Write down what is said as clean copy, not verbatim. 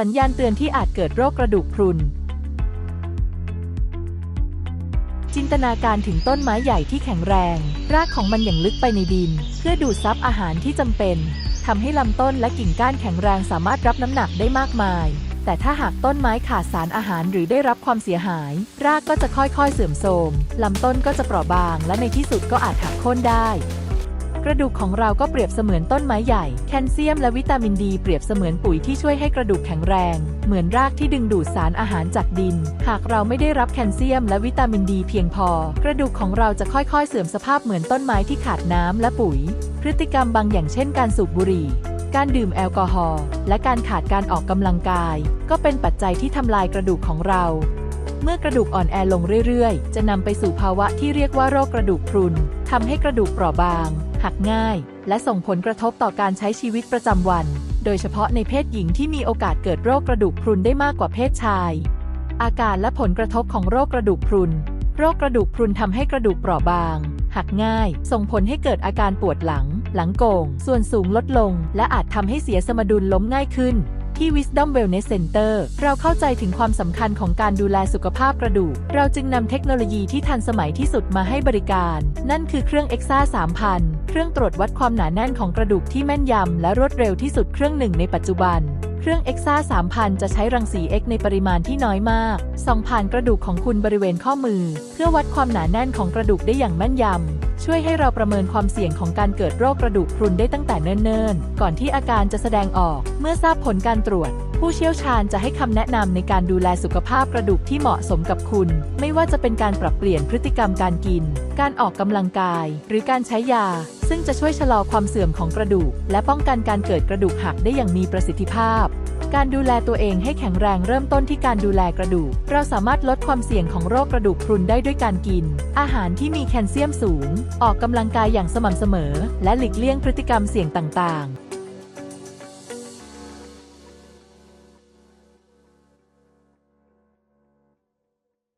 สัญญาณเตือนที่อาจเกิดโรคกระดูกพรุนจินตนาการถึงต้นไม้ใหญ่ที่แข็งแรงรากของมันอย่างลึกไปในดินเพื่อดูดซับอาหารที่จำเป็นทำให้ลำต้นและกิ่งก้านแข็งแรงสามารถรับน้ำหนักได้มากมายแต่ถ้าหากต้นไม้ขาดสารอาหารหรือได้รับความเสียหายรากก็จะค่อยๆเสื่อมโทรมลำต้นก็จะเปราะบางและในที่สุดก็อาจหักโค่นได้กระดูกของเราก็เปรียบเสมือนต้นไม้ใหญ่แคลเซียมและวิตามินดีเปรียบเสมือนปุ๋ยที่ช่วยให้กระดูกแข็งแรงเหมือนรากที่ดึงดูดสารอาหารจากดินหากเราไม่ได้รับแคลเซียมและวิตามินดีเพียงพอกระดูกของเราจะค่อยๆเสื่อมสภาพเหมือนต้นไม้ที่ขาดน้ำและปุ๋ยพฤติกรรมบางอย่างเช่นการสูบบุหรี่การดื่มแอลกอฮอล์และการขาดการออกกำลังกายก็เป็นปัจจัยที่ทำลายกระดูกของเราเมื่อกระดูกอ่อนแอลงเรื่อยๆจะนำไปสู่ภาวะที่เรียกว่าโรคกระดูกพรุนทำให้กระดูกเปราะบางหักง่ายและส่งผลกระทบต่อการใช้ชีวิตประจำวันโดยเฉพาะในเพศหญิงที่มีโอกาสเกิดโรคกระดูกพรุนได้มากกว่าเพศชายอาการและผลกระทบของโรคกระดูกพรุนโรคกระดูกพรุนทำให้กระดูกเปราะบางหักง่ายส่งผลให้เกิดอาการปวดหลังโก่งส่วนสูงลดลงและอาจทำให้เสียสมดุลล้มง่ายขึ้นที่ Wisdom Wellness Center เราเข้าใจถึงความสำคัญของการดูแลสุขภาพกระดูกเราจึงนำเทคโนโลยีที่ทันสมัยที่สุดมาให้บริการนั่นคือเครื่อง EXA 3000 เครื่องตรวจวัดความหนาแน่นของกระดูกที่แม่นยำและรวดเร็วที่สุดเครื่องหนึ่งในปัจจุบันเครื่อง EXA 3000 จะใช้รังสี X ในปริมาณที่น้อยมากส่องผ่านกระดูกของคุณบริเวณข้อมือเพื่อวัดความหนาแน่นของกระดูกได้อย่างแม่นยำช่วยให้เราประเมินความเสี่ยงของการเกิดโรคกระดูกพรุนได้ตั้งแต่เนิ่นๆก่อนที่อาการจะแสดงออกเมื่อทราบผลการตรวจผู้เชี่ยวชาญจะให้คำแนะนำในการดูแลสุขภาพกระดูกที่เหมาะสมกับคุณไม่ว่าจะเป็นการปรับเปลี่ยนพฤติกรรมการกินการออกกำลังกายหรือการใช้ยาซึ่งจะช่วยชะลอความเสื่อมของกระดูกและป้องกันการเกิดกระดูกหักได้อย่างมีประสิทธิภาพการดูแลตัวเองให้แข็งแรงเริ่มต้นที่การดูแลกระดูกเราสามารถลดความเสี่ยงของโรคกระดูกพรุนได้ด้วยการกินอาหารที่มีแคลเซียมสูงออกกำลังกายอย่างสม่ำเสมอและหลีกเลี่ยงพฤติกรรมเสี่ยงต่างๆ